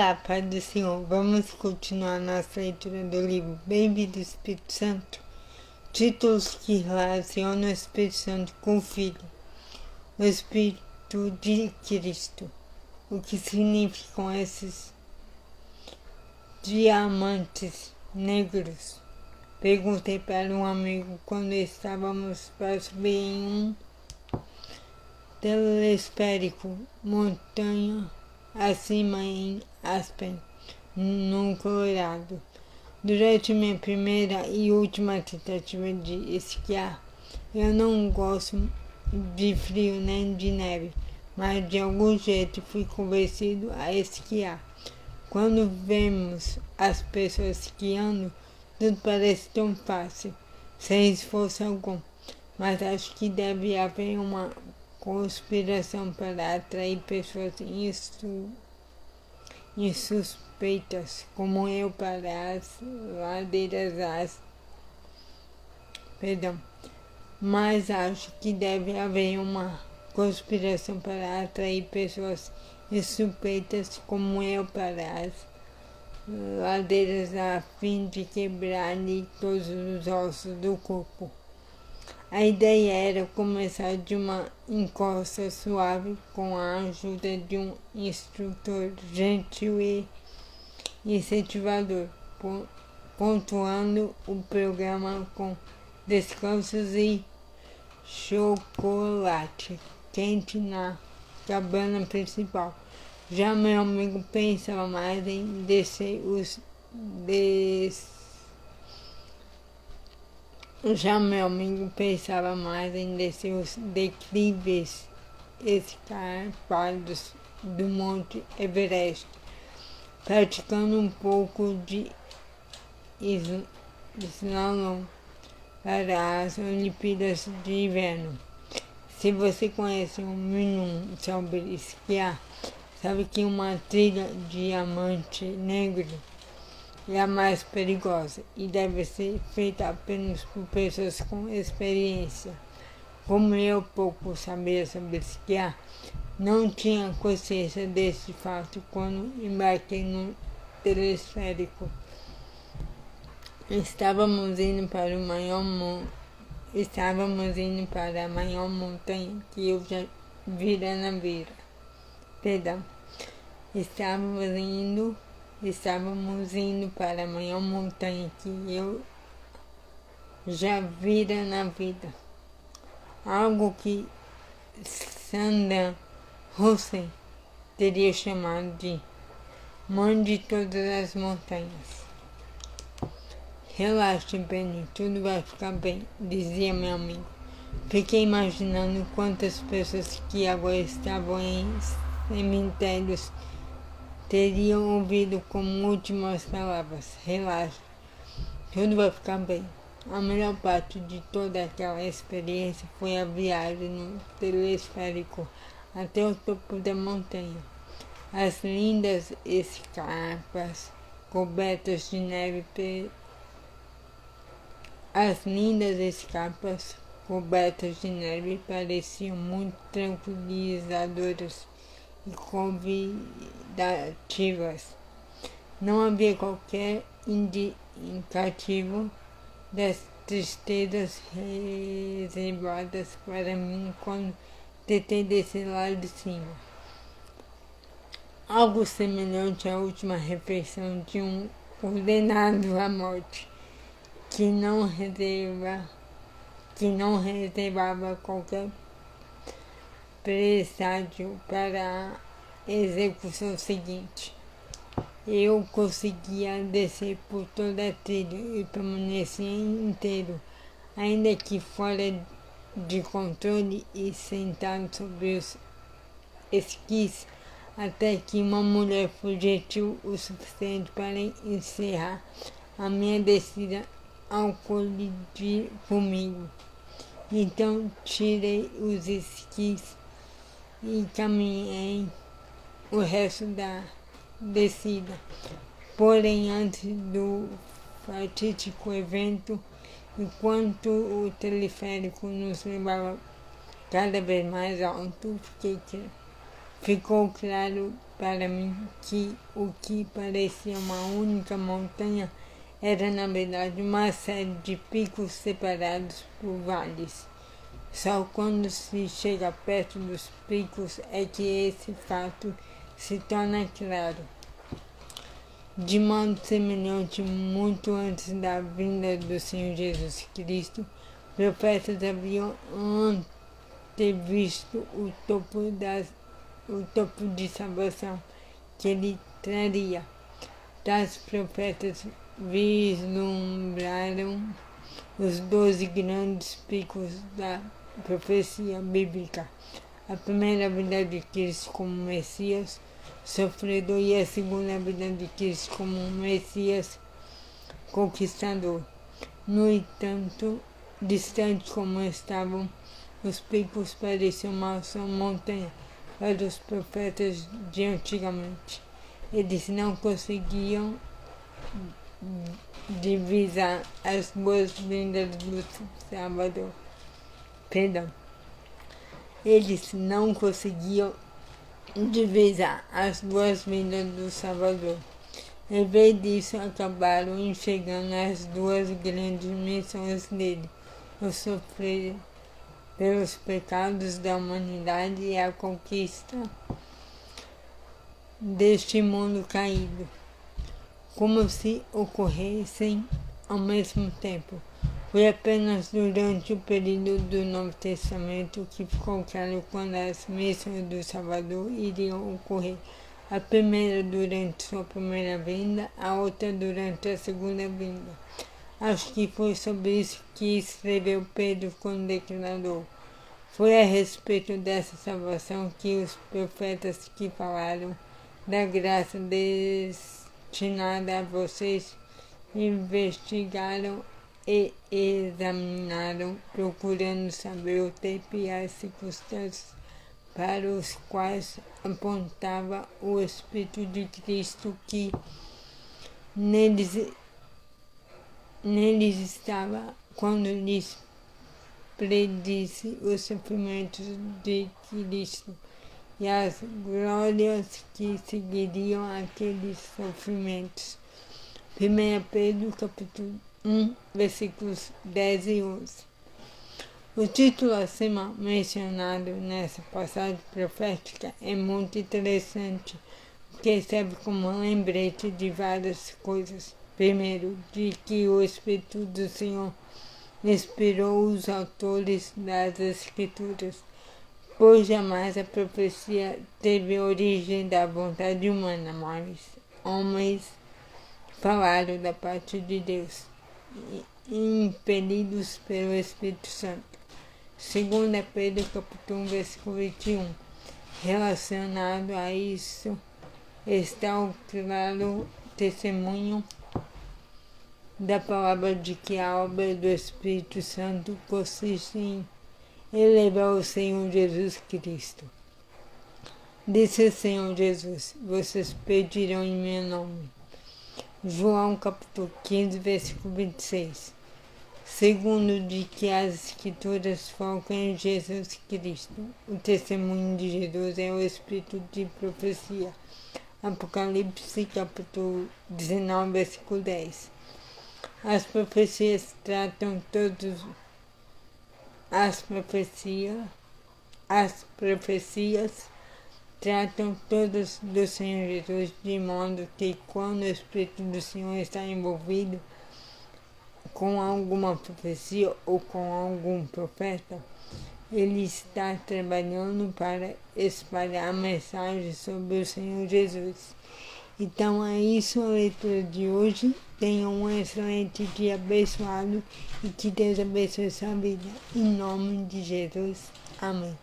Olá, Pai do Senhor. Vamos continuar nossa leitura do livro Baby do Espírito Santo. Títulos que relacionam o Espírito Santo com o Filho. O Espírito de Cristo. O que significam esses diamantes negros? Perguntei para um amigo quando estávamos para subir em um telesférico montanha acima em Aspen, no Colorado. Durante minha primeira e última tentativa de esquiar, eu não gosto de frio nem de neve, mas de algum jeito fui convencido a esquiar. Quando vemos as pessoas esquiando, tudo parece tão fácil, sem esforço algum, mas acho que deve haver uma conspiração para atrair pessoas insuspeitas como eu para as ladeiras mas acho que deve haver uma conspiração para atrair pessoas insuspeitas como eu para as ladeiras a fim de quebrar-lhe todos os ossos do corpo. A ideia era começar de uma encosta suave com a ajuda de um instrutor gentil e incentivador, pontuando o programa com descansos e chocolate quente na cabana principal. Já meu amigo pensava mais em descer os declives escarpados do Monte Everest, praticando um pouco de slalom para as Olimpíadas de Inverno. Se você conhece um mínimo sobre esquiar, sabe que uma trilha diamante negro é a mais perigosa e deve ser feita apenas por pessoas com experiência. Como eu pouco sabia sobre esquiar, não tinha consciência desse fato quando embarquei no telesférico. Estávamos indo para a maior montanha que eu já vira na vida. Estávamos indo para a maior montanha que eu já vira na vida. Algo que Sandra Hussein teria chamado de mãe de todas as montanhas. Relaxe, Benny, tudo vai ficar bem, dizia meu amigo. Fiquei imaginando quantas pessoas que agora estavam em cemitérios teriam ouvido como últimas palavras: relaxe, tudo vai ficar bem. A melhor parte de toda aquela experiência foi a viagem no telesférico até o topo da montanha. As lindas escarpas cobertas de neve pareciam muito tranquilizadoras e convidativas. Não havia qualquer indicativo das tristezas reservadas para mim quando tentei descer lá de cima. Algo semelhante à última refeição de um condenado à morte, que não reservava qualquer presságio para a execução seguinte. Eu conseguia descer por toda a trilha e permanecia inteiro, ainda que fora de controle e sentado sobre os esquis, até que uma mulher foi gentil o suficiente para encerrar a minha descida ao colidir comigo. Então tirei os esquis e caminhei o resto da descida. Porém, antes do fatídico evento, enquanto o teleférico nos levava cada vez mais alto, ficou claro para mim que o que parecia uma única montanha era na verdade uma série de picos separados por vales. Só quando se chega perto dos picos é que esse fato se torna claro. De modo semelhante, muito antes da vinda do Senhor Jesus Cristo, profetas haviam antevisto o topo de salvação que ele traria. Tais profetas vislumbraram os 12 grandes picos da profecia bíblica: a primeira vinda de Cristo como Messias sofredor e a segunda vinda de Cristo como Messias conquistador. No entanto, distantes como estavam, os picos pareciam uma só montanha para os profetas de antigamente. Eles não conseguiam divisar as duas vindas do Salvador. Eles não conseguiam divisar as duas vindas do Salvador. Em vez disso, acabaram enxergando as duas grandes missões dele: o sofrer pelos pecados da humanidade e a conquista deste mundo caído, como se ocorressem ao mesmo tempo. Foi apenas durante o período do Novo Testamento que ficou claro quando as missões do Salvador iriam ocorrer. A primeira durante sua primeira vinda, a outra durante a segunda vinda. Acho que foi sobre isso que escreveu Pedro quando declarou: foi a respeito dessa salvação que os profetas que falaram da graça destinada a vocês investigaram e examinaram, procurando saber o tempo e as circunstâncias para os quais apontava o Espírito de Cristo que neles estava quando lhes predisse os sofrimentos de Cristo e as glórias que seguiriam aqueles sofrimentos. 1 Pedro capítulo 1, versículos 10 e 11. O título acima mencionado nessa passagem profética é muito interessante, porque serve como lembrete de várias coisas. Primeiro, de que o Espírito do Senhor inspirou os autores das Escrituras, pois jamais a profecia teve origem da vontade humana, mas homens falaram da parte de Deus, impelidos pelo Espírito Santo. 2 Pedro capítulo 1, versículo 21. Relacionado a isso está o claro testemunho da palavra de que a obra do Espírito Santo consiste em elevar o Senhor Jesus Cristo. Disse o Senhor Jesus: vocês pedirão em meu nome. João capítulo 15, versículo 26. Segundo, de que as Escrituras focam em Jesus Cristo. O testemunho de Jesus é o espírito de profecia. Apocalipse capítulo 19, versículo 10. As profecias tratam todas do Senhor Jesus, de modo que quando o Espírito do Senhor está envolvido com alguma profecia ou com algum profeta, ele está trabalhando para espalhar mensagens sobre o Senhor Jesus. Então é isso a leitura de hoje. Tenha um excelente dia abençoado e que Deus abençoe sua vida. Em nome de Jesus. Amém.